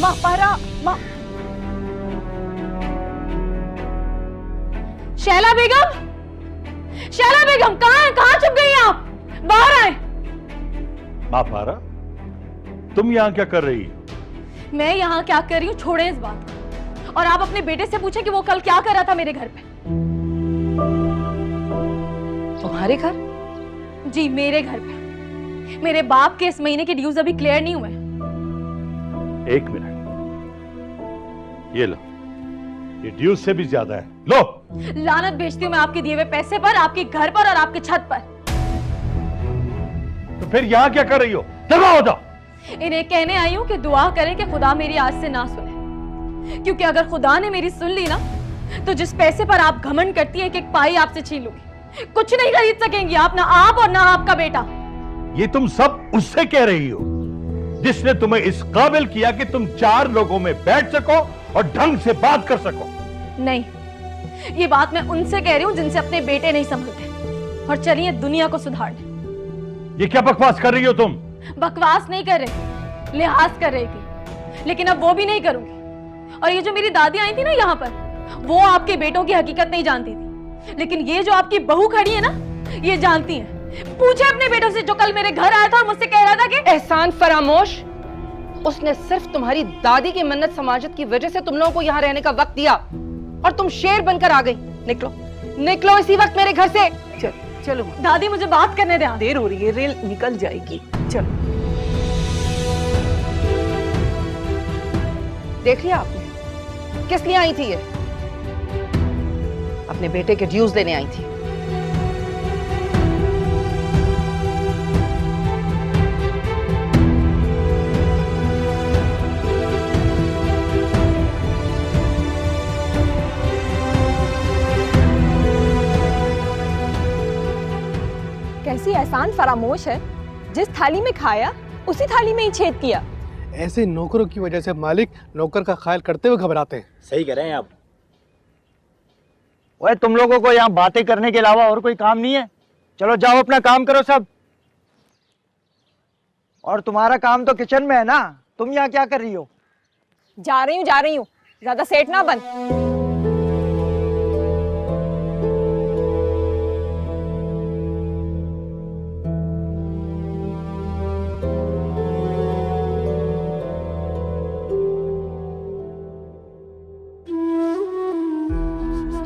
महापारा माँ। शैला बेगम, शैला बेगम कहाँ है? कहाँ छुप गई आप? बाहर आए। महापारा, तुम यहाँ क्या कर रही हो? मैं यहाँ क्या कर रही हूँ छोड़े इस बात को। और आप अपने बेटे से पूछें कि वो कल क्या कर रहा था मेरे घर पे। तुम्हारे घर? जी मेरे घर पे। मेरे बाप के इस महीने के ड्यूज अभी क्लियर नहीं हुए। एक मिनट, ये लो, ये ड्यूज से भी ज्यादा है, लो। लानत भेजती हूँ मैं आपके दिए हुए पैसे पर, आपके घर पर और आपके छत पर। तो फिर यहाँ क्या कर रही हो? दबा हो जाओ। इन्हें कहने आई हूँ कि दुआ करें कि खुदा मेरी आज से ना सुने, क्योंकि अगर खुदा ने मेरी सुन ली ना तो जिस पैसे पर आप घमंड करती है एक एक पाई आपसे छीन लूंगी। कुछ नहीं खरीद सकेंगी आप, ना आप और ना आपका बेटा। ये तुम सब उससे कह रही हो जिसने तुम्हें इस काबिल किया कि तुम 4 लोगों में बैठ सको और ढंग से बात कर सको। नहीं, ये बात मैं उनसे कह रही हूँ जिनसे अपने बेटे नहीं संभलते। और चलिए दुनिया को सुधारने। ये क्या बकवास कर रही हो तुम? बकवास नहीं कर रही, लिहाज कर रही थी, लेकिन अब वो भी नहीं करूंगी। और ये जो मेरी दादी आई थी ना यहाँ पर, वो आपके बेटों की हकीकत नहीं जानती थी, लेकिन ये जो आपकी बहू खड़ी है ना, ये जानती है। पूछे अपने बेटों से जो कल मेरे घर आया था और मुझसे कह रहा था कि एहसान फरामोश, उसने सिर्फ तुम्हारी दादी की मन्नत समाजत की वजह से तुम लोगों को यहाँ रहने का वक्त दिया और तुम शेर बनकर आ गई। निकलो, निकलो इसी वक्त मेरे घर से। चलो दादी मुझे बात करने दे। देर हो रही है, रेल निकल जाएगी। चलो। देख लिया आपने किस लिए आई थी? ये अपने बेटे के ड्यूज देने आई थी। कैसी एहसान फरामोश है, जिस थाली में खाया उसी थाली में ही छेद किया। ऐसे नौकरों की वजह से मालिक नौकर का ख्याल करते हुए घबराते हैं। सही कह रहे हैं आप। ओए तुम लोगों को यहाँ बातें करने के अलावा और कोई काम नहीं है? चलो जाओ अपना काम करो सब। और तुम्हारा काम तो किचन में है ना, तुम यहाँ क्या कर रही हो? जा रही हूँ, ज्यादा सेठ ना बन।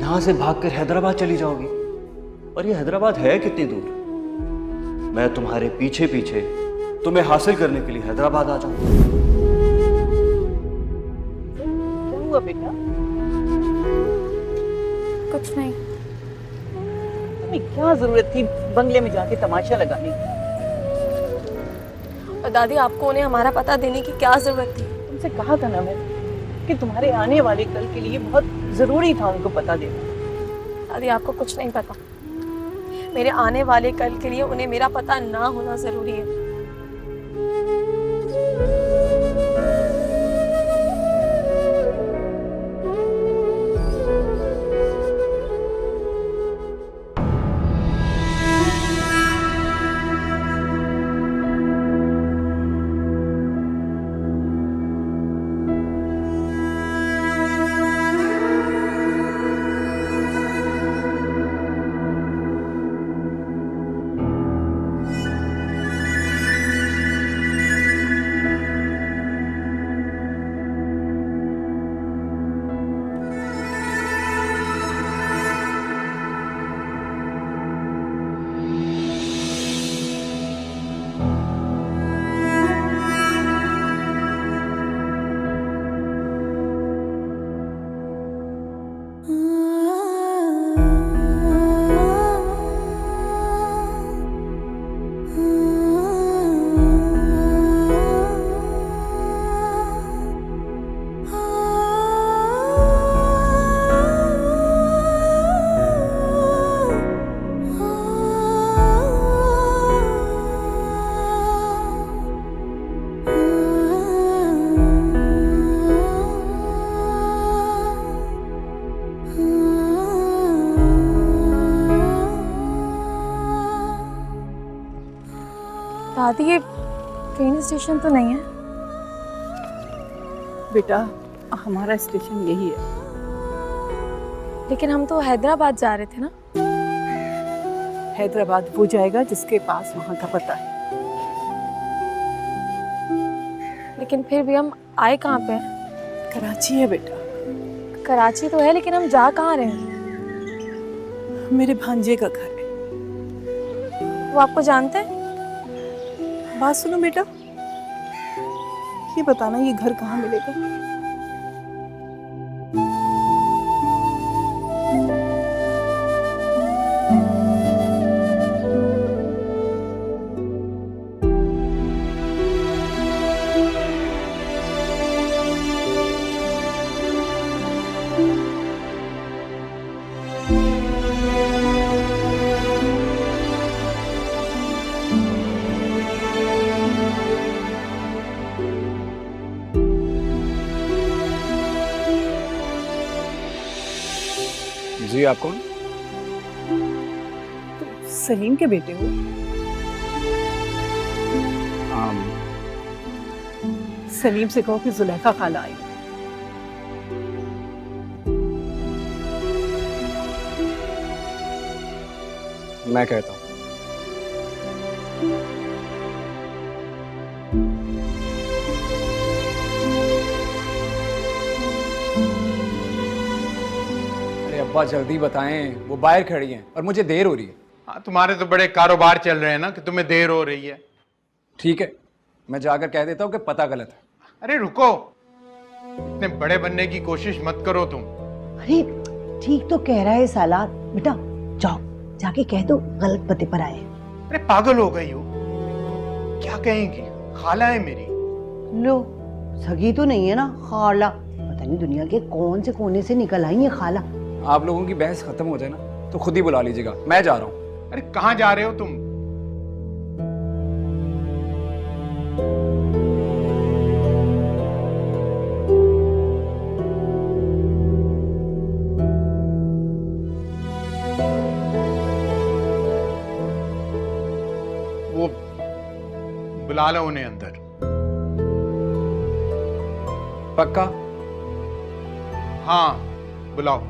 यहां से भागकर हैदराबाद चली जाओगी? और ये हैदराबाद है कितनी दूर? मैं तुम्हारे पीछे पीछे तुम्हें हासिल करने के लिए हैदराबाद आ जाऊं। क्या हुआ बेटा? कुछ नहीं। तुम्हें क्या जरूरत थी बंगले में जाके तमाशा लगाने की? और दादी आपको उन्हें हमारा पता देने की क्या जरूरत थी? तुमसे कहा था ना मैंने कि तुम्हारे आने वाले कल के लिए बहुत जरूरी था उनको पता देना। दादी आपको कुछ नहीं पता, मेरे आने वाले कल के लिए उन्हें मेरा पता ना होना जरूरी है। दादी ये ट्रेन स्टेशन तो नहीं है? बेटा हमारा स्टेशन यही है। लेकिन हम तो हैदराबाद जा रहे थे ना। हैदराबाद वो जाएगा जिसके पास वहाँ का पता है। लेकिन फिर भी हम आए कहाँ पे हैं? कराची है बेटा। कराची तो है, लेकिन हम जा कहाँ रहे हैं? मेरे भांजे का घर है। वो आपको जानते हैं? बात सुनो बेटा, ये बताना ये घर कहाँ मिलेगा? जी आप कौन? सलीम के बेटे हो? सलीम से कहो कि जुलेखा खाला आई। मैं कहता हूँ। अरे अब्बा जल्दी बताएं, वो बाहर खड़ी हैं और मुझे देर हो रही है। हाँ, तुम्हारे तो बड़े कारोबार चल रहे हैं ना कि तुम्हें देर हो रही है। ठीक है, मैं जाकर कह देता हूँ कि पता गलत है। अरे रुको, इतने बड़े बनने की कोशिश मत करो तुम। अरे ठीक तो कह रहा है साला। बेटा जाओ, जाके कह दो गलत पते पर आए। अरे पागल हो गई हो, क्या कहेंगी? खाला है मेरी। लो, सगी तो नहीं है ना, खाला। पता नहीं दुनिया के कौन से कोने से निकल आई है खाला। आप लोगों की बहस खत्म हो जाए ना तो खुद ही बुला लीजिएगा, मैं जा रहा हूँ। अरे कहाँ जा रहे हो तुम? वो बुला लो उन्हें अंदर। पक्का? हाँ बुलाओ।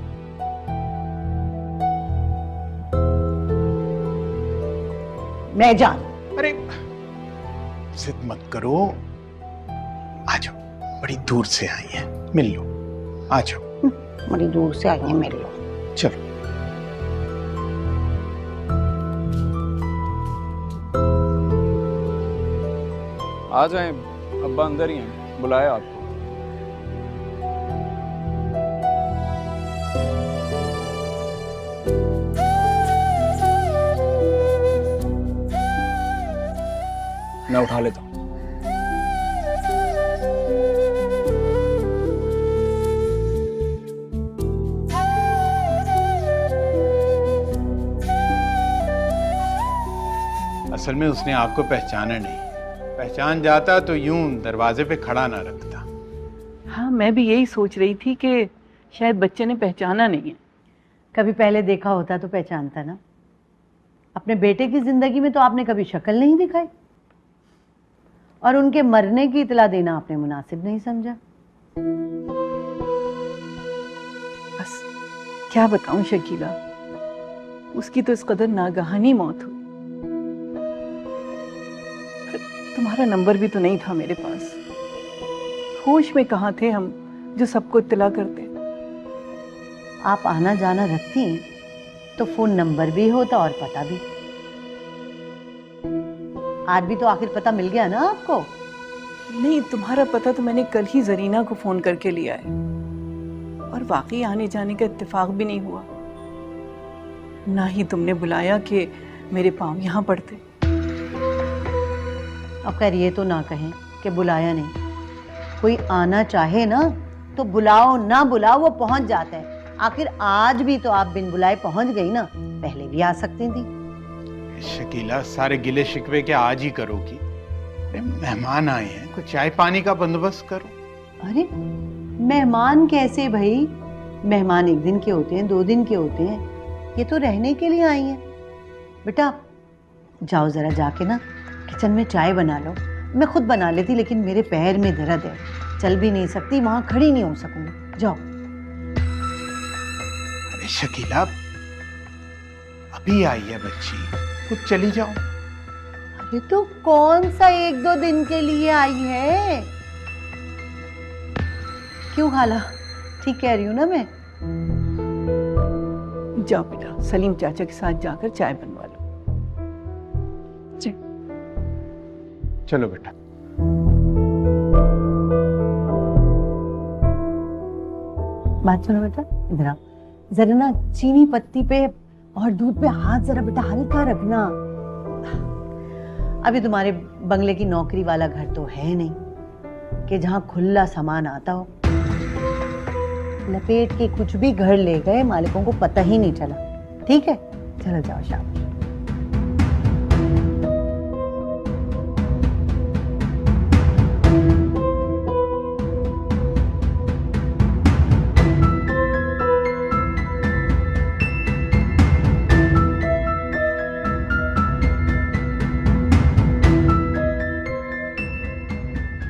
मैं जान। अरे जिद मत करो, आ जाओ, बड़ी दूर से आई है, मिल लो, आ जाओ। बड़ी दूर से आई है, मिल लो। चलो। आ जाएं, अब्बा अंदर ही हैं, बुलाया आपको। मैं उठा लेता हूँ। असल में उसने आपको पहचाना नहीं, पहचान जाता तो यूं दरवाजे पे खड़ा ना रखता। हाँ, मैं भी यही सोच रही थी कि शायद बच्चे ने पहचाना नहीं है। कभी पहले देखा होता तो पहचानता ना। अपने बेटे की जिंदगी में तो आपने कभी शक्ल नहीं दिखाई, और उनके मरने की इतला देना आपने मुनासिब नहीं समझा। बस क्या बताऊं शकीला, उसकी तो इस कदर नागहानी मौत हुई। तुम्हारा नंबर भी तो नहीं था मेरे पास। होश में कहाँ थे हम जो सबको इत्तला करते। आप आना जाना रखती तो फोन नंबर भी होता और पता भी। आज भी तो आखिर पता मिल गया ना आपको? नहीं, तुम्हारा पता तो मैंने कल ही जरीना को फोन करके लिया है, और वाकई आने जाने का इत्तेफाक भी नहीं हुआ। ना ही तुमने बुलाया कि मेरे पाँव यहाँ पड़ते। अब खैर ये तो ना कहें कि बुलाया नहीं। कोई आना चाहे ना तो बुलाओ ना बुलाओ वो पहुंच जाता है। आखिर आज भी तो आप बिन बुलाए पहुंच गई ना, पहले भी आ सकती थी। शकीला, सारे गिले शिकवे क्या आज ही करोगी? अरे मेहमान आए हैं, कुछ चाय पानी का बंदोबस्त करो। अरे मेहमान कैसे भाई? मेहमान एक दिन के होते हैं, 2 दिन के होते हैं, ये तो रहने के लिए आई हैं। बेटा जाओ जरा जाके ना किचन में चाय बना लो। मैं खुद बना लेती लेकिन मेरे पैर में दर्द है, चल भी नहीं सकती, वहां खड़ी नहीं हो सकूंगी। जाओ। अरे शकीला, अभी आई है बच्ची, खुद चली जाओ। अरे तो कौन सा 1-2 दिन के लिए आई है? क्यों खाला, ठीक कह रही हूँ ना मैं? जाओ बेटा, सलीम चाचा के साथ जाकर चाय बनवा लो। चलो बेटा। बात सुनो बेटा, इधर आओ जरा। ना चीनी पत्ती पे और दूध पे हाथ जरा बेटा हल्का रखना। अभी तुम्हारे बंगले की नौकरी वाला घर तो है नहीं कि जहां खुला सामान आता हो। लपेट के कुछ भी घर ले गए, मालिकों को पता ही नहीं चला। ठीक है, चलो जाओ, शाबाश।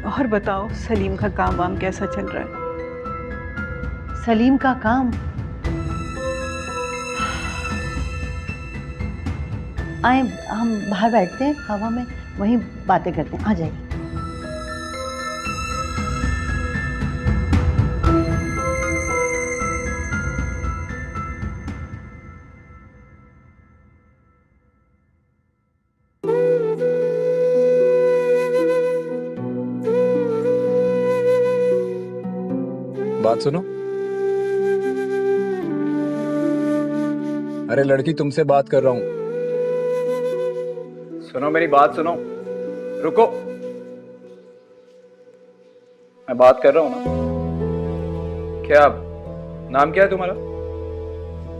और बताओ, सलीम का काम वाम कैसा चल रहा है? सलीम का काम? आए, हम बाहर बैठते हैं हवा में, वहीं बातें करते हैं। आ जाइए। बात सुनो। अरे लड़की, तुमसे बात कर रहा हूं। सुनो मेरी बात सुनो। रुको, मैं बात कर रहा हूं ना। क्या नाम क्या है तुम्हारा?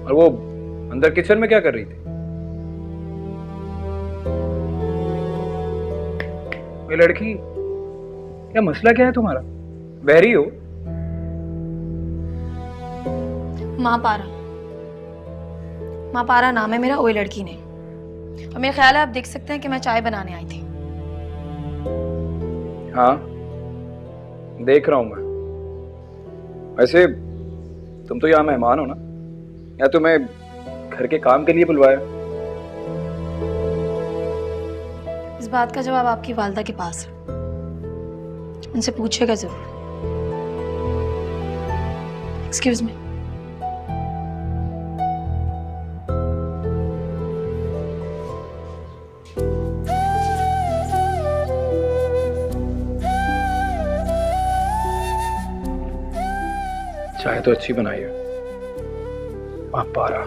और वो अंदर किचन में क्या कर रही थी? ये लड़की, क्या मसला क्या है तुम्हारा? बहरी हो? माँ पारा नाम है मेरा, ओए लड़की ने। और मेरा ख्याल है आप देख सकते हैं कि मैं चाय बनाने आई थी। हाँ, देख रहा हूं मैं। वैसे तुम तो यहाँ मेहमान हो ना, या तुम्हें घर के काम के लिए बुलवाया? इस बात का जवाब आपकी वालिदा के पास है, उनसे पूछेगा जरूर। Excuse me. चाय तो अच्छी बनाई है माँ पारा।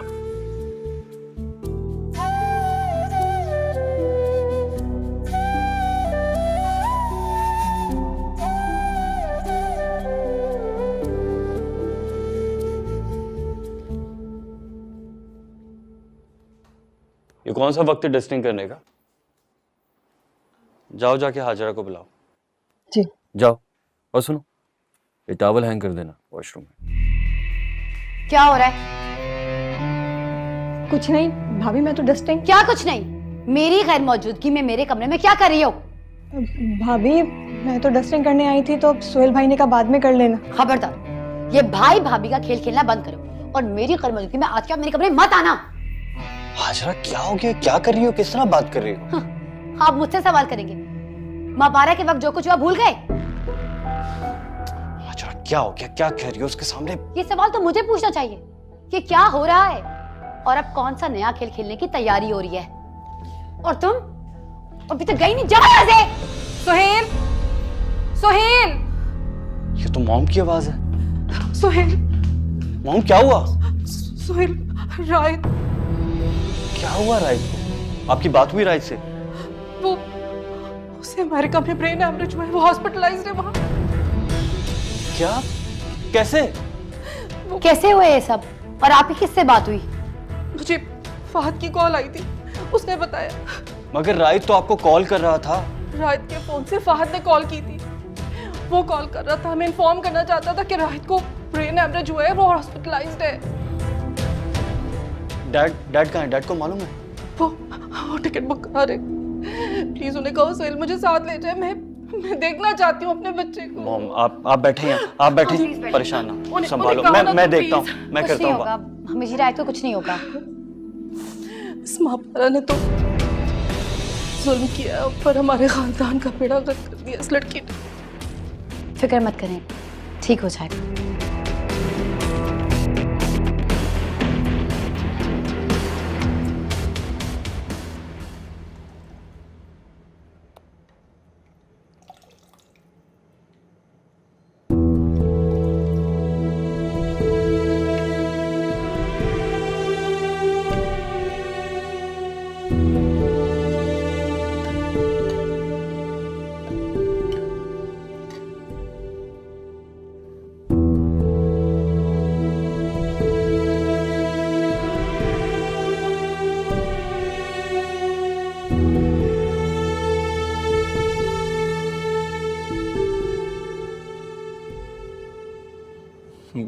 ये कौन सा वक्त है डस्टिंग करने का? जाओ जाके हाजरा को बुलाओ। जी। जाओ। और सुनो, ये टॉवल हैंग कर देना वॉशरूम में। क्या हो रहा है? कुछ नहीं भाभी, मैं तो डस्टिंग। क्या कुछ नहीं? मेरी गैर मौजूदगी में मेरे कमरे में क्या कर रही हो? भाभी मैं तो डस्टिंग करने आई थी, तो अब सोहेल भाई ने कहा बाद में कर लेना। खबरदार, ये भाई भाभी का खेल खेलना बंद करो और मेरी गैर मौजूदगी में आज के बाद मेरे कमरे में मत आना। हाजरा, क्या हो गया? क्या कर रही हो? किस तरह बात कर रही हो? आप मुझसे सवाल करेंगे? माँ पारा के वक्त जो कुछ हुआ भूल गए? हाजरा, क्या हो गया? क्या कह रही हो उसके सामने? ये सवाल तो मुझे पूछना चाहिए कि क्या हो रहा है और अब कौन सा नया खेल खेलने की तैयारी हो रही है। और तुम अभी तक गई नहीं, जाओ यहाँ से। सोहेल, सोहेल, ये तो मॉम की आवाज है। सोहेल, मॉम क्या हुआ? सोहेल, रायत। क्या हुआ राइट को? आपकी बात हुई राइट से? वो उसे हमारे कमरे ब्रेन हेमरेज हुआ है, वो हॉस्पिटलाइज्ड है वहां। क्या? कैसे? कैसे हुए ये सब? और आपकी किससे बात हुई? मुझे फहद की कॉल आई थी, उसने बताया। मगर राइट तो आपको कॉल कर रहा था। राहित के फोन से फहद ने कॉल की थी। वो कॉल कर रहा था, हमें इन्फॉर्म करना चाहता था कि राहित को ब्रेन हेमरेज हुआ है, वो हॉस्पिटलाइज्ड है। डैड कहाँ है? डैड को मालूम है? वो टिकट बुक करा रहे। प्लीज उन्हें कहो सोहेल मुझे साथ ले जाए, मैं मैं देखना चाहती हूँ अपने बच्चे को। मॉम आप बैठे हैं, आप बैठे, परेशान ना, संभालो। मैं देखता हूँ, मैं करता हूँ। हमें राय को कुछ नहीं होगा। इस महापारा ने तो जुल्म किया पर हमारे खानदान का बेड़ा गर्क कर दिया इस लड़की ने। फिक्र मत करें, ठीक हो जाएगा।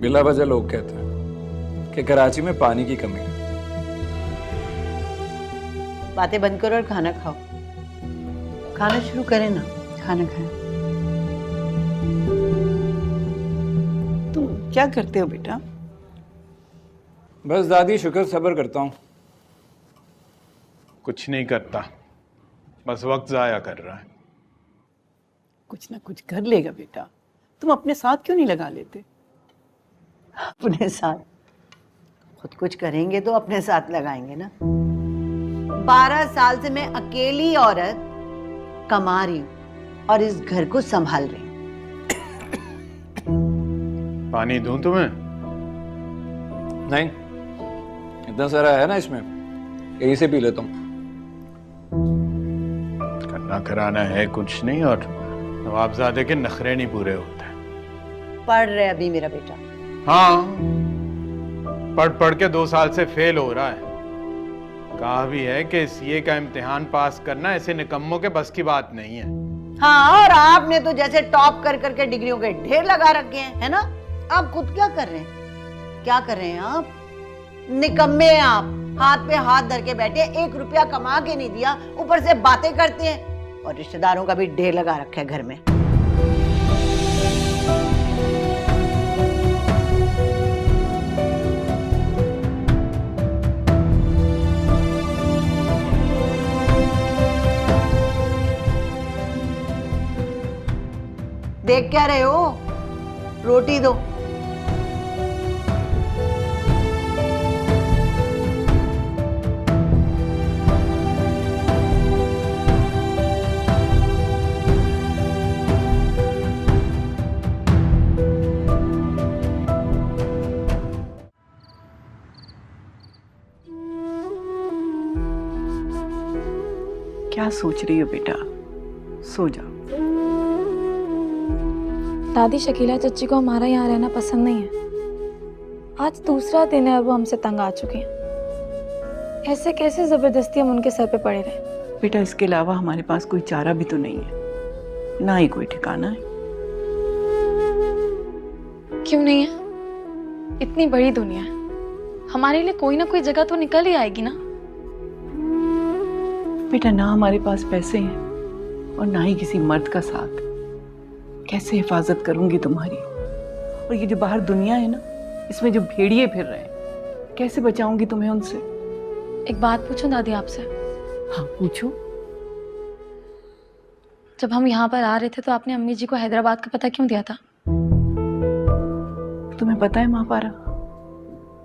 बिला वजह लोग कहते हैं कि कराची में पानी की कमी है। बातें बंद करो और खाना खाओ। खाना शुरू करें ना, खाना खाएं। तुम क्या करते हो बेटा? बस दादी शुक्र सब्र करता हूँ। कुछ नहीं करता, बस वक्त जाया कर रहा है। कुछ ना कुछ कर लेगा बेटा, तुम अपने साथ क्यों नहीं लगा लेते? अपने साथ खुद कुछ करेंगे तो अपने साथ लगाएंगे ना। 12 साल से मैं अकेली औरत कमा रही हूँ और इस घर को संभाल रही हूँ। पानी दूं तुम्हें? नहीं, इतना सारा है ना इसमें, यही से पी लेता हूँ। करना कराना है कुछ नहीं और नवाबजादे के नखरे नहीं पूरे होते। पढ़ रहे अभी मेरा बेटा? हाँ, पढ़ के 2 साल से फेल हो रहा है। कहा भी है कि सीए का इम्तिहान पास करना ऐसे निकम्मों के बस की बात नहीं है। हाँ, और आपने तो जैसे टॉप कर करके डिग्रियों के ढेर लगा रखे हैं, है ना? आप खुद क्या कर रहे हैं? क्या कर रहे हैं आप? निकम्मे हैं आप। हाथ पे हाथ धर के बैठे, 1 रुपया कमा के नहीं दिया, ऊपर से बातें करते हैं और रिश्तेदारों का भी ढेर लगा रखा है घर में। देख क्या रहे हो? रोटी दो। क्या सोच रही हो बेटा? सो जाओ। दादी, शकीला चच्ची को हमारा यहाँ रहना पसंद नहीं है। आज दूसरा दिन है और वो हमसे तंग आ चुके हैं। ऐसे कैसे जबरदस्ती हम उनके सर पे पड़े रहे? बेटा, इसके अलावा हमारे पास कोई चारा भी तो नहीं है, ना ही कोई ठिकाना है। क्यों नहीं है? इतनी बड़ी दुनिया है, हमारे लिए कोई ना कोई जगह तो निकल ही आएगी ना। बेटा, ना हमारे पास पैसे हैं और ना ही किसी मर्द का साथ। कैसे हिफाजत करूंगी तुम्हारी? और ये जो बाहर दुनिया है ना, इसमें जो भेड़िए फिर रहे हैं, कैसे बचाऊंगी तुम्हें उनसे? एक बात पूछूं दादी आपसे? हाँ, पूछो। जब हम यहाँ पर आ रहे थे तो आपने अम्मी जी को हैदराबाद का पता क्यों दिया था? तुम्हें पता है महापारा,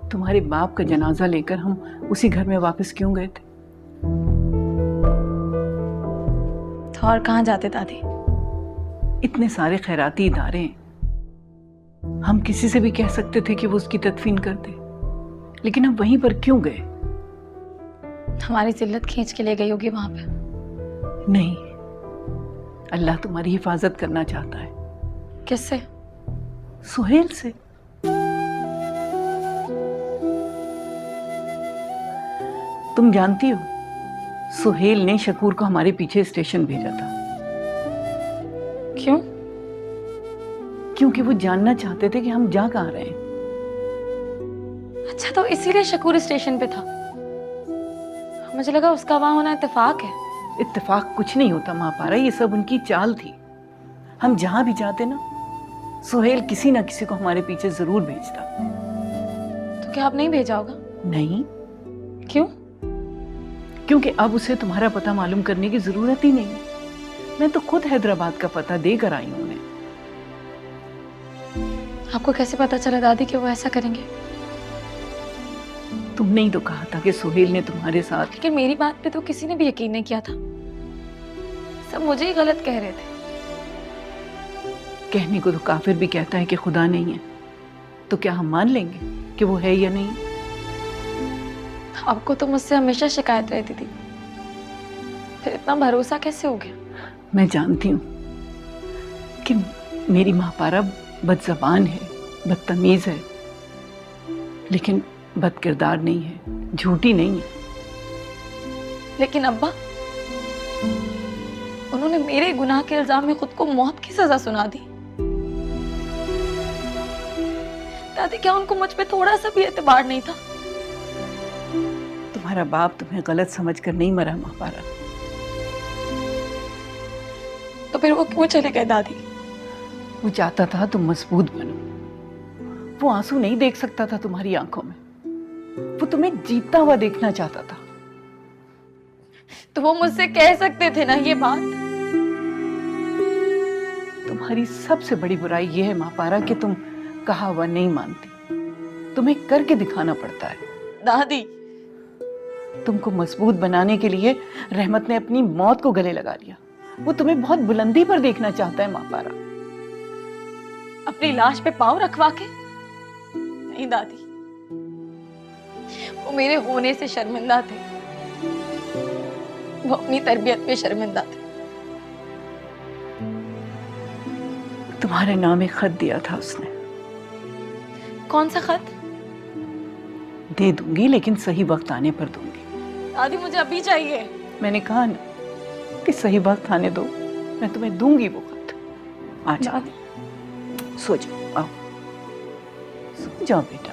तुम्हारे बाप का जनाजा लेकर हम उसी घर में वापस क्यों गए थे? तो और कहाँ जाते दादी? इतने सारे खैराती इदारे हैं, हम किसी से भी कह सकते थे कि वो उसकी तदफीन कर दे, लेकिन हम वहीं पर क्यों गए? हमारी जिल्लत खींच के ले गई होगी वहां पे। नहीं, अल्लाह तुम्हारी हिफाजत करना चाहता है। किससे? सुहेल से। तुम जानती हो, सुहेल ने शकूर को हमारे पीछे स्टेशन भेजा था। क्यों? क्योंकि वो जानना चाहते थे कि हम जा कहाँ रहे हैं। अच्छा, तो इसीलिए शकूर स्टेशन पे था। मुझे लगा उसका वहां होना इत्तेफाक है। इत्तेफाक कुछ नहीं होता महापारा, ये सब उनकी चाल थी। हम जहां भी जाते ना, सुहेल किसी ना किसी को हमारे पीछे जरूर भेजता। तो क्या आप नहीं भेजा होगा? नहीं, क्यों? क्योंकि अब उसे तुम्हारा पता मालूम करने की जरूरत ही नहीं। मैं तो खुद हैदराबाद का पता देकर आई हूं उन्हें। आपको कैसे पता चला दादी कि वो ऐसा करेंगे? तुमने ही तो कहा था कि सुहेल ने तुम्हारे साथ। लेकिन मेरी बात पे तो किसी ने भी यकीन नहीं किया था, सब मुझे ही गलत कह रहे थे। कहने को तो काफिर भी कहता है कि खुदा नहीं है, तो क्या हम मान लेंगे कि वो है या नहीं? आपको तो मुझसे हमेशा शिकायत रहती थी, फिर इतना भरोसा कैसे हो गया? मैं जानती हूँ कि मेरी माँ पारा बदज़बान है, बदतमीज है, लेकिन बदकिरदार नहीं है, झूठी नहीं है। लेकिन अब्बा, उन्होंने मेरे गुनाह के इल्जाम में खुद को मौत की सजा सुना दी। दादी, क्या उनको मुझ पे थोड़ा सा भी एतबार नहीं था? तुम्हारा बाप तुम्हें गलत समझकर नहीं मरा माँ पारा। तो फिर वो क्यों चले गए दादी? वो चाहता था तुम मजबूत बनो। वो आंसू नहीं देख सकता था तुम्हारी आंखों में, वो तुम्हें जीतता हुआ देखना चाहता था। तो वो मुझसे कह सकते थे ना ये बात। तुम्हारी सबसे बड़ी बुराई ये है माँ पारा कि तुम कहा हुआ नहीं मानती, तुम्हें करके दिखाना पड़ता है। दादी, तुमको मजबूत बनाने के लिए रहमत ने अपनी मौत को गले लगा लिया। वो तुम्हें बहुत बुलंदी पर देखना चाहता है माँ पारा। अपनी लाश पे पाँव रखवा के? नहीं दादी, वो मेरे होने से शर्मिंदा थे, वो अपनी तरबियत पे शर्मिंदा थे। तुम्हारे नाम एक खत दिया था उसने। कौन सा खत? दे दूंगी, लेकिन सही वक्त आने पर दूंगी। दादी, मुझे अभी चाहिए। मैंने कहा ना कि सही वक्त आने दो, मैं तुम्हें दूंगी वो खत। आ जाओ, सो जाओ, आओ, सो जाओ बेटा।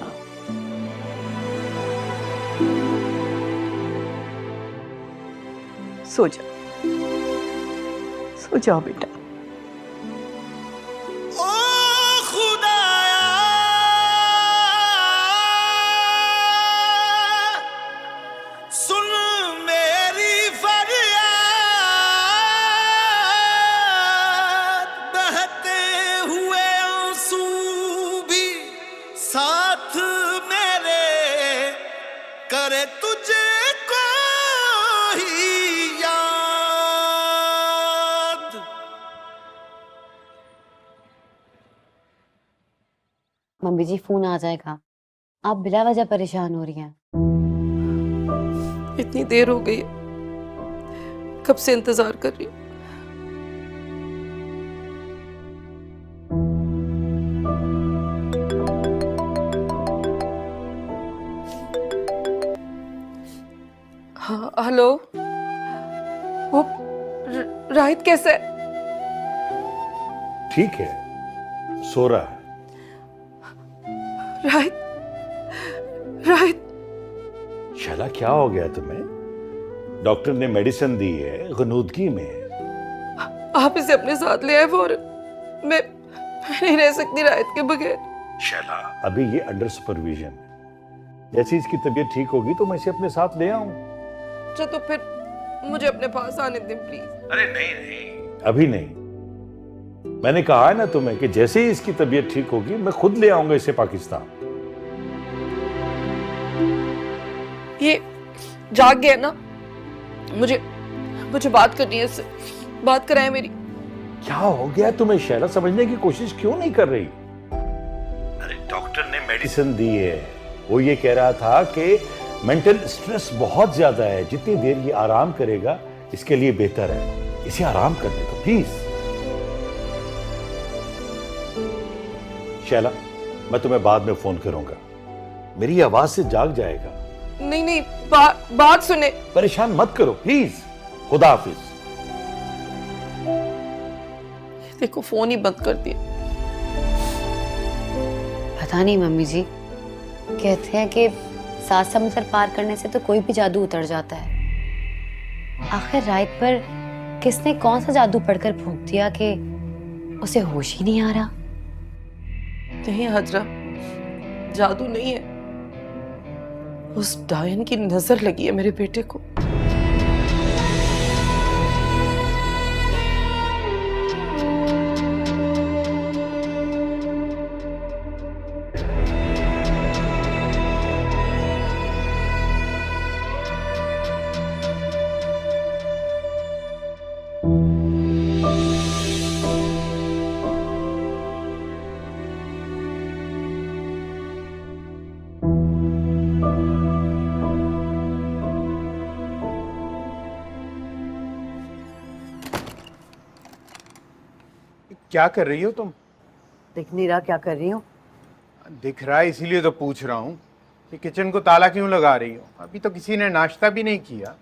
सो जाओ, सो जाओ बेटा। मम्मी जी, फोन आ जाएगा। आप बिला वजह परेशान हो रही हैं। इतनी देर हो गई है, कब से इंतजार कर रही हूँ। हाँ, हेलो। वो राहित कैसा है? ठीक है, सो रहा है। राहित शैला, क्या हो गया तुम्हें? डॉक्टर ने मेडिसिन दी है, गनूदगी में। आप इसे अपने साथ ले आए फौरन। मैं नहीं रह सकती राहित के बगैर। शैला, अभी ये अंडर सुपरविजन है। जैसे इसकी तबीयत ठीक होगी तो मैं इसे अपने साथ ले आऊं। अच्छा, तो फिर मुझे अपने पास आने दें प्लीज। अरे नहीं, अभी नहीं। मैंने कहा है ना तुम्हें कि जैसे ही इसकी तबीयत ठीक होगी मैं खुद ले आऊंगा इसे पाकिस्तान। ये जाग गया ना, मुझे बात करनी है इससे। बात कराए मेरी। क्या हो गया तुम्हें शैला? समझने की कोशिश क्यों नहीं कर रही? अरे डॉक्टर ने मेडिसिन दी है, वो ये कह रहा था कि मेंटल स्ट्रेस बहुत ज्यादा है, जितनी देर ये आराम करेगा इसके लिए बेहतर है। इसे आराम करने दो प्लीज। शैला, मैं तुम्हें बाद में फोन करूंगा, मेरी आवाज से जाग जाएगा। नहीं, बात सुने। परेशान मत करो प्लीज। खुदा हाफिज। देखो, फोन ही बंद कर दिया। पता नहीं मम्मी जी, कहते हैं कि 7 समुंदर पार करने से तो कोई भी जादू उतर जाता है। आखिर राहित पर किसने कौन सा जादू पढ़कर फूंक दिया कि उसे होश ही नहीं आ रहा। नहीं हाजरा, जादू नहीं है, उस डायन की नजर लगी है मेरे बेटे को। क्या कर रही हो तुम? दिख नहीं रहा क्या कर रही हूँ? दिख रहा है इसीलिए तो पूछ रहा हूँ कि किचन को ताला क्यों लगा रही हो? अभी तो किसी ने नाश्ता भी नहीं किया।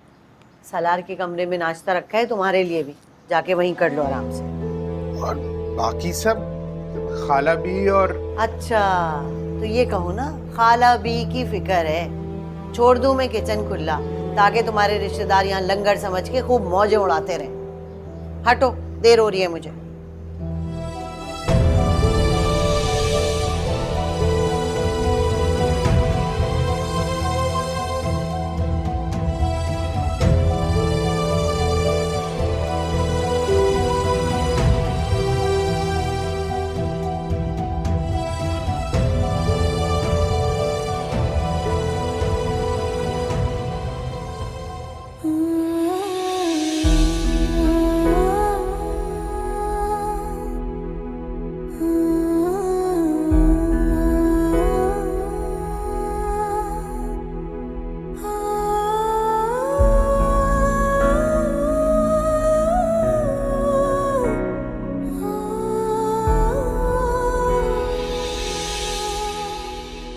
सलार के कमरे में नाश्ता रखा है तुम्हारे लिए भी, जाके वहीं कर लो आराम से। और बाकी सब खाला भी और अच्छा तो ये कहो ना, खाला बी की फिक्र है, छोड़ दूं मैं किचन खुला ताकि तुम्हारे रिश्तेदार यहाँ लंगर समझ के खूब मौजें उड़ाते रहे। हटो, देर हो रही है मुझे।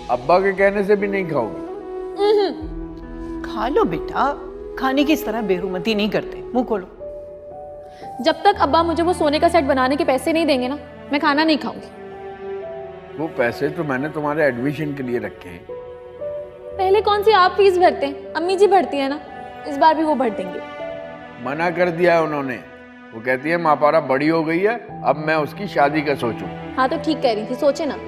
अब्बा के कहने से भी नहीं खाओगी? खा लो बेटा, खाने की इस तरह बेरुमती नहीं करते, मुंह खोलो। जब तक अब्बा मुझे वो सोने का सेट बनाने के पैसे नहीं देंगे ना, मैं खाना नहीं खाऊंगी। वो पैसे तो मैंने तुम्हारे एडमिशन के लिए रखे हैं। पहले कौन सी आप फीस भरते हैं, अम्मी जी भरती है ना, इस बार भी वो भर देंगे। मना कर दिया है उन्होंने। वो कहती है मापारा बड़ी हो गई है, अब मैं उसकी शादी का सोचूं। हाँ तो ठीक कह रही थी, सोचे ना।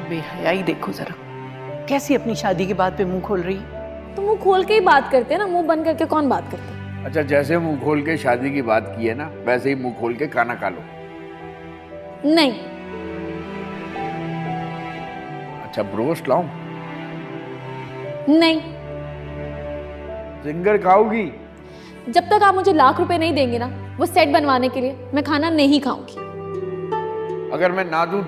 बेहयाई देखो जरा, कैसी अपनी शादी के बाद पे मुंह खोल रही है। तो मुंह खोल के ही बात करते हैं ना, मुंह बंद करके कौन बात करते हैं? अच्छा, जैसे मुंह खोल के शादी की बात की है ना, वैसे ही मुंह खोल के खाना खा लो। नहीं। अच्छा, ब्रोस्ट लाऊं? नहीं। फिंगर खाओगी? जब तक आप मुझे लाख रुपए नहीं देंगे ना वो सेट बनवाने के लिए, मैं खाना नहीं खाऊंगी। अगर मैं ना दूं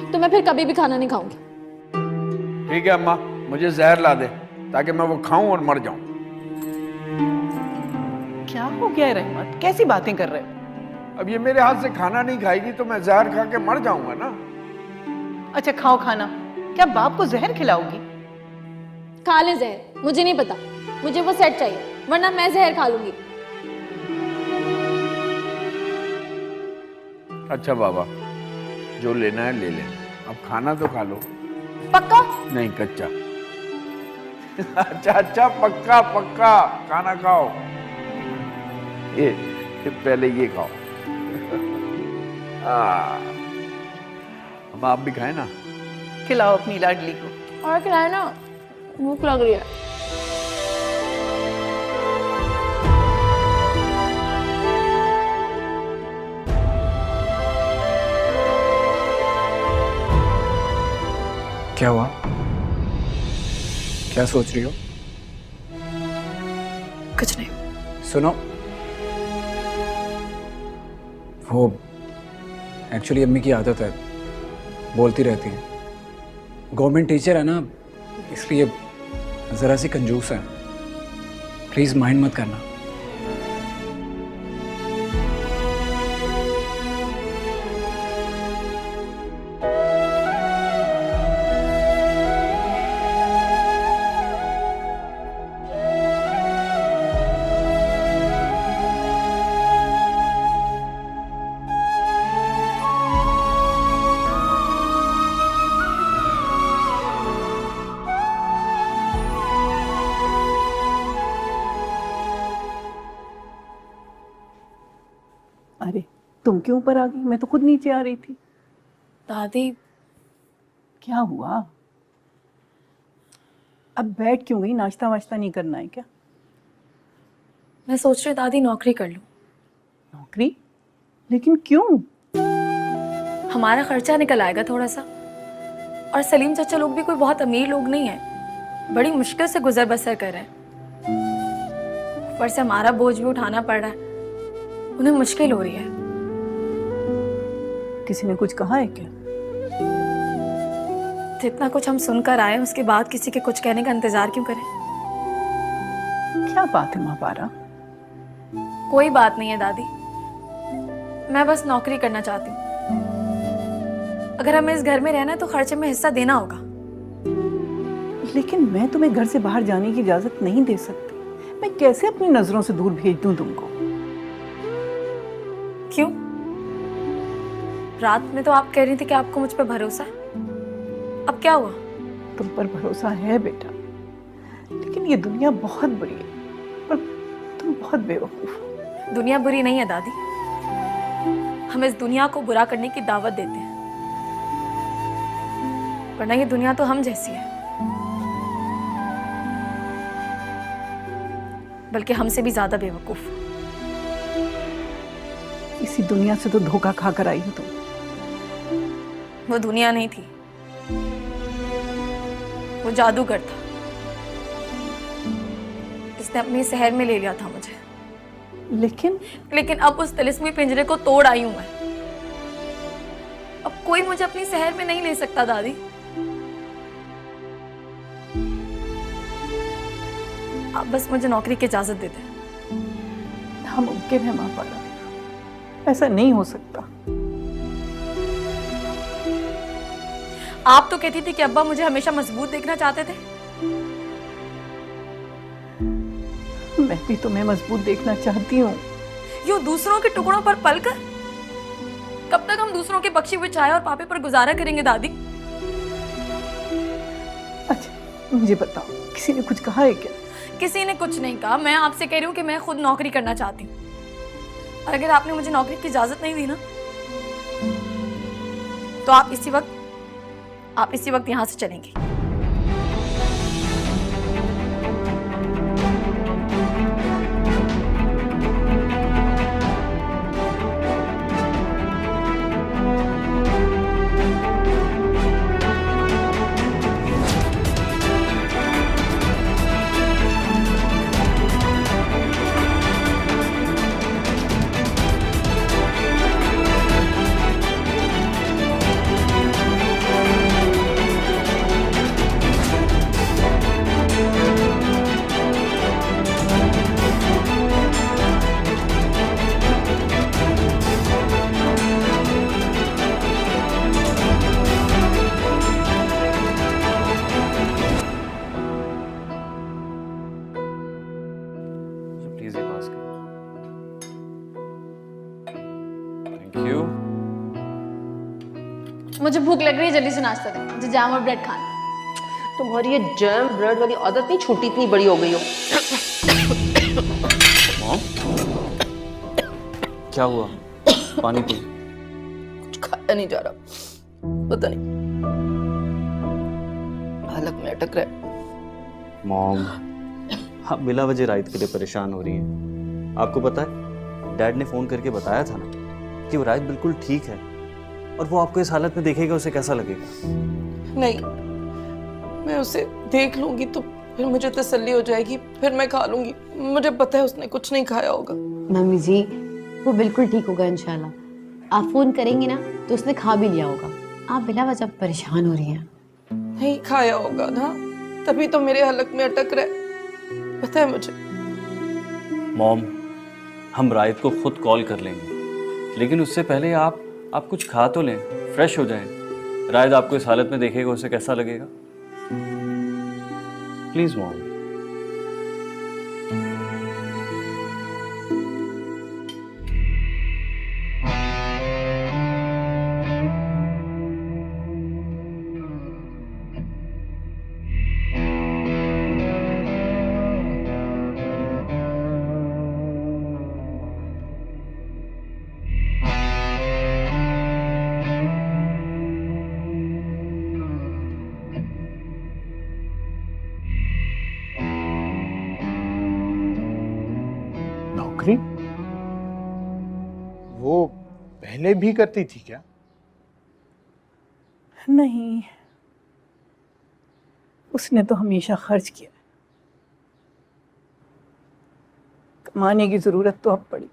तो मैं फिर कभी भी खाना नहीं खाऊंगी। ठीक है अम्मा, मुझे जहर ला दे ताकि मैं वो खाऊं और मर जाऊं। क्या हो गया है रहमत, कैसी बातें कर रहे हो? अब ये मेरे हाथ से खाना नहीं खाएगी तो मैं जहर खा के मर जाऊंगा ना। अच्छा खाओ खाना, क्या बाप को जहर खिलाओगी? खा ले जहर, मुझे नहीं पता, मुझे वो सेट चाहिए वरना मैं जहर खा लूंगी। अच्छा बाबा, जो लेना है ले लेना, अब खाना तो खा लो। पक्का? नहीं, कच्चा। अच्छा अच्छा, पक्का पक्का, खाना खाओ। ये पहले ये खाओ। अब आप भी खाए ना। खिलाओ अपनी लाडली को। और खिलाए ना, भूख लग रही है। क्या हुआ? क्या सोच रही हो? कुछ नहीं। सुनो, वो एक्चुअली अम्मी की आदत है, बोलती रहती है। गवर्नमेंट टीचर है ना, इसलिए ज़रा सी कंजूस है। प्लीज़ माइंड मत करना। अरे तुम क्यों ऊपर आ गई? मैं तो खुद नीचे आ रही थी। दादी क्या हुआ? अब बैठ क्यों गई? नाश्ता वाश्ता नहीं करना है क्या? मैं सोच रही दादी नौकरी कर लूं। नौकरी? लेकिन क्यों? हमारा खर्चा निकल आएगा थोड़ा सा, और सलीम चाचा लोग भी कोई बहुत अमीर लोग नहीं है, बड़ी मुश्किल से गुजर बसर कर रहे हैं। ऊपर से हमारा बोझ भी उठाना पड़ रहा है, उन्हें मुश्किल हो रही है। किसी ने कुछ कहा है क्या? जितना कुछ हम सुनकर आए उसके बाद किसी के कुछ कहने का इंतजार क्यों करें? क्या बात है माँ पारा? कोई बात नहीं है दादी, मैं बस नौकरी करना चाहती हूँ। अगर हमें इस घर में रहना है तो खर्चे में हिस्सा देना होगा। लेकिन मैं तुम्हें घर से बाहर जाने की इजाजत नहीं दे सकती। मैं कैसे अपनी नजरों से दूर भेज दूं तुमको? क्यों? रात में तो आप कह रही थी कि आपको मुझ पर भरोसा है, अब क्या हुआ? तुम पर भरोसा है बेटा, लेकिन ये दुनिया बहुत बुरी है और तुम बहुत बेवकूफ हो। दुनिया बुरी नहीं है दादी, हम इस दुनिया को बुरा करने की दावत देते हैं, वरना ये दुनिया तो हम जैसी है, बल्कि हमसे भी ज्यादा बेवकूफ। इसी दुनिया से तो धोखा खा कर आई हो तुम। वो दुनिया नहीं थी, वो जादूगर था, इसने अपने शहर में ले लिया था मुझे। लेकिन अब उस तिलिस्मी पिंजरे को तोड़ आई हूं मैं। अब कोई मुझे अपनी शहर में नहीं ले सकता दादी। आप बस मुझे नौकरी की इजाजत दे दें। नामुमकिन है माँ पारा, ऐसा नहीं हो सकता। आप तो कहती थी कि अब्बा मुझे हमेशा मजबूत देखना चाहते थे। मैं भी तुम्हें मजबूत देखना चाहती हूँ। यूं दूसरों के टुकड़ों पर पलकर? कब तक हम दूसरों के बख्शी हुए चाय और पापे पर गुजारा करेंगे दादी? अच्छा मुझे बताओ, किसी ने कुछ कहा है क्या? किसी ने कुछ नहीं कहा, मैं आपसे कह रही हूँ कि मैं खुद नौकरी करना चाहती हूँ। और अगर आपने मुझे नौकरी की इजाजत नहीं दी ना, तो आप इसी वक्त यहाँ से चलेंगी। प्लीज एक पास करो। Thank you. मुझे भूख लग रही है, जल्दी से नाश्ता दे, मुझे जैम और ब्रेड खाना। तुम्हारी ये जैम ब्रेड वाली आदत नहीं छूटी, इतनी बड़ी हो गई हो। मॉम, क्या हुआ? पानी पी। कुछ खाया नहीं जा रहा, पता नहीं हलक में अटक रहा है। मॉम, आप बिला वजह राइट के लिए परेशान हो रही हैं। आपको पता है डैड ने फोन करके बताया था ना कि वो राइट बिल्कुल ठीक है, और वो आपको इस हालत में देखेगा, उसे कैसा लगेगा? नहीं, मैं उसे देख लूंगी तो फिर मुझे तसल्ली हो जाएगी, फिर मैं खा लूंगी। मुझे पता है उसने कुछ नहीं खाया होगा। मम्मी जी, वो बिल्कुल ठीक होगा इंशाल्लाह। आप फोन करेंगी ना तो उसने खा भी लिया होगा। आप बिला वजह परेशान हो रही हैं। नहीं खाया होगा ना, तभी तो मेरे हलक में अटक रहा है, पता है मुझे। मॉम, हम रायत को खुद कॉल कर लेंगे, लेकिन उससे पहले आप कुछ खा तो लें, फ्रेश हो जाएं। रायत आपको इस हालत में देखेगा, उसे कैसा लगेगा? Please mom. नौकरी? वो पहले भी करती थी क्या? नहीं, उसने तो हमेशा खर्च किया। कमाने की जरूरत तो अब पड़ी,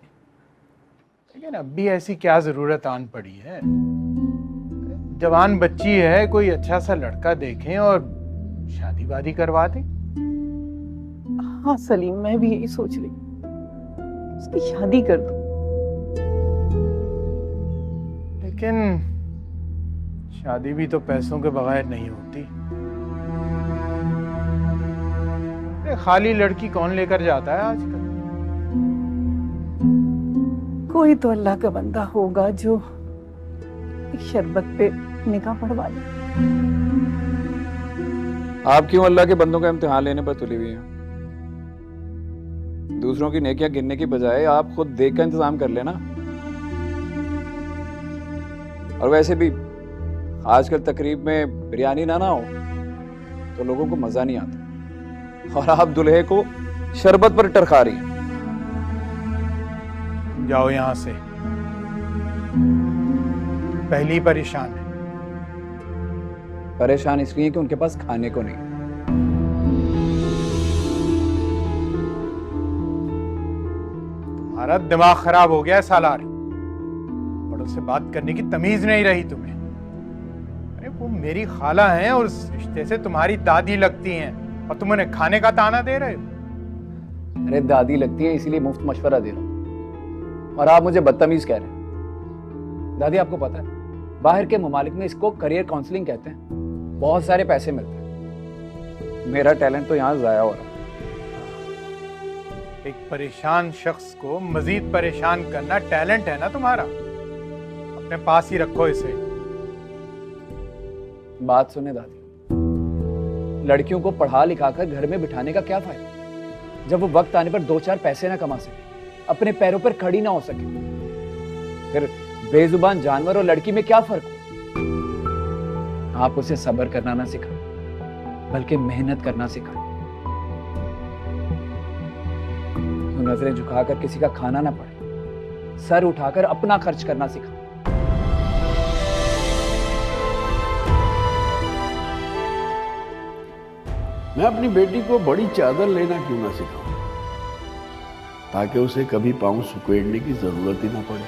लेकिन अब भी ऐसी क्या जरूरत आन पड़ी है? जवान बच्ची है, कोई अच्छा सा लड़का देखें और शादी वादी करवा दें। हाँ सलीम, मैं भी यही सोच रही, उसकी शादी कर दूं। लेकिन शादी भी तो पैसों के बगैर नहीं होती। अरे खाली लड़की कौन लेकर जाता है आजकल? कोई तो अल्लाह का बंदा होगा जो एक शरबत पे निकाह पढ़वा ले। आप क्यों अल्लाह के बंदों का इम्तिहान लेने पर तुली हुई हैं? दूसरों की नेकियां गिनने की बजाय आप खुद देख का इंतजाम कर लेना। और वैसे भी आजकल तकरीब में बिरयानी ना हो तो लोगों को मजा नहीं आता, और आप दुल्हे को शरबत पर टरका रही हैं। जाओ यहां से। पहली परेशान है। परेशान इसलिए कि उनके पास खाने को नहीं। तुम्हारा दिमाग खराब हो गया है सालार। बड़ों से बात करने की तमीज नहीं रही तुम्हें। अरे वो मेरी खाला हैं और उस रिश्ते से तुम्हारी दादी लगती हैं, और तुम उन्हें खाने का ताना दे रहे हो। अरे दादी लगती है इसीलिए मुफ्त मशवरा दे रहा हूं, और आप मुझे बदतमीज कह रहे हैं। दादी आपको पता है बाहर के ममालिक में इसको करियर काउंसलिंग कहते हैं, बहुत सारे पैसे मिलते हैं। मेरा टैलेंट तो यहाँ जाया हो रहा है। एक परेशान शख्स को मजीद परेशान करना टैलेंट है ना तुम्हारा? अपने पास ही रखो इसे। बात सुने दादी, लड़कियों को पढ़ा लिखाकर घर में बिठाने का क्या फायदा जब वो वक्त आने पर 2-4 पैसे ना कमा सके, अपने पैरों पर खड़ी ना हो सके? फिर बेजुबान जानवर और लड़की में क्या फर्क हो? आप उसे सब्र करना ना सिखाएं, बल्कि मेहनत करना सिखाएं। नजरें झुकाकर किसी का खाना ना पड़े, सर उठाकर अपना खर्च करना सिखाएं। मैं अपनी बेटी को बड़ी चादर लेना क्यों ना सिखाऊं, ताकि उसे कभी पांव सुकेड़ने की जरूरत ही ना पड़े।